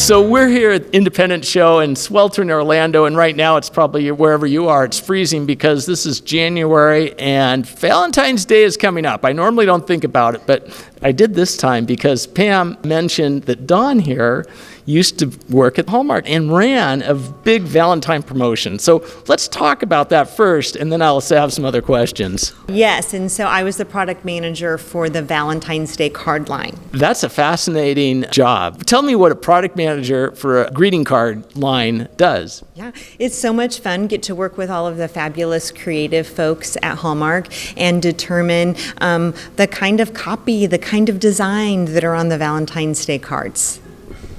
So we're here at Independent Show in sweltering Orlando, and right now it's probably wherever you are, it's freezing because this is January and Valentine's Day is coming up. I normally don't think about it, but I did this time because Pam mentioned that Dawn here used to work at Hallmark and ran a big Valentine promotion. So let's talk about that first, and then I'll have some other questions. Yes, and so I was the product manager for the Valentine's Day card line. That's a fascinating job. Tell me what a product manager for a greeting card line does. Yeah, it's so much fun. Get to work with all of the fabulous creative folks at Hallmark and determine the kind of copy, the kind of design that are on the Valentine's Day cards.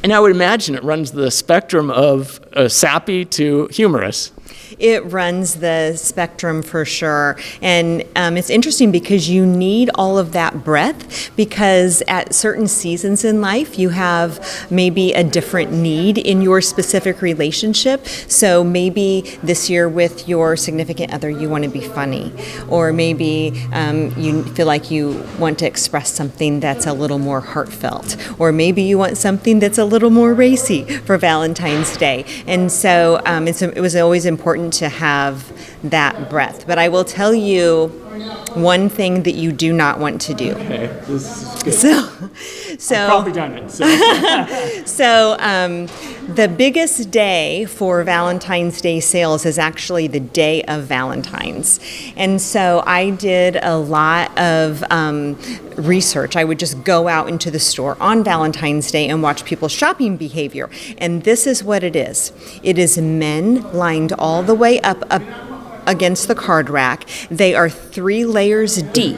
And I would imagine it runs the spectrum of sappy to humorous. It runs the spectrum for sure. And it's interesting because you need all of that breadth, because at certain seasons in life, you have maybe a different need in your specific relationship. So maybe this year with your significant other, you want to be funny. Or maybe you feel like you want to express something that's a little more heartfelt. Or maybe you want something that's a little more racy for Valentine's Day. And so it was always important to have that breadth. But I will tell you one thing that you do not want to do. Okay, this is good. So I've probably done it. So the biggest day for Valentine's Day sales is actually the day of Valentine's. And so I did a lot of research. I would just go out into the store on Valentine's Day and watch people's shopping behavior. And this is what it is. It is men lined all the way up against the card rack. They are 3 layers deep.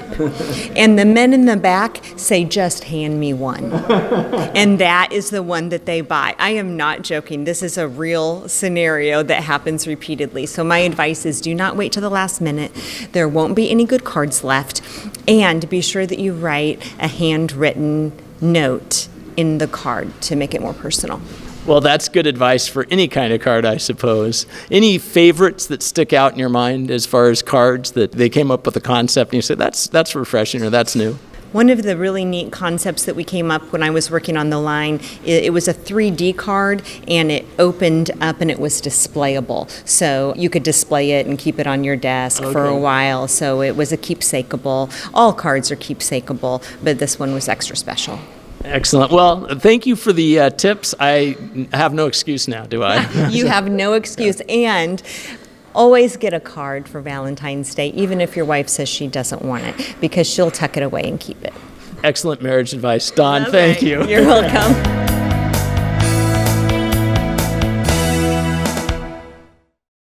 And the men in the back say, just hand me one. And that is the one that they buy. I am not joking. This is a real scenario that happens repeatedly. So my advice is do not wait till the last minute. There won't be any good cards left. And be sure that you write a handwritten note in the card to make it more personal. Well, that's good advice for any kind of card, I suppose. Any favorites that stick out in your mind as far as cards that they came up with a concept and you said, that's refreshing or that's new? One of the really neat concepts that we came up when I was working on the line, it was a 3D card and it opened up and it was displayable. So you could display it and keep it on your desk for a while. So it was a keepsakeable. All cards are keepsakeable, but this one was extra special. Excellent. Well, thank you for the tips. I have no excuse now, do I? You have no excuse. And always get a card for Valentine's Day, even if your wife says she doesn't want it, because she'll tuck it away and keep it. Excellent marriage advice. Dawn, thank you. You're welcome.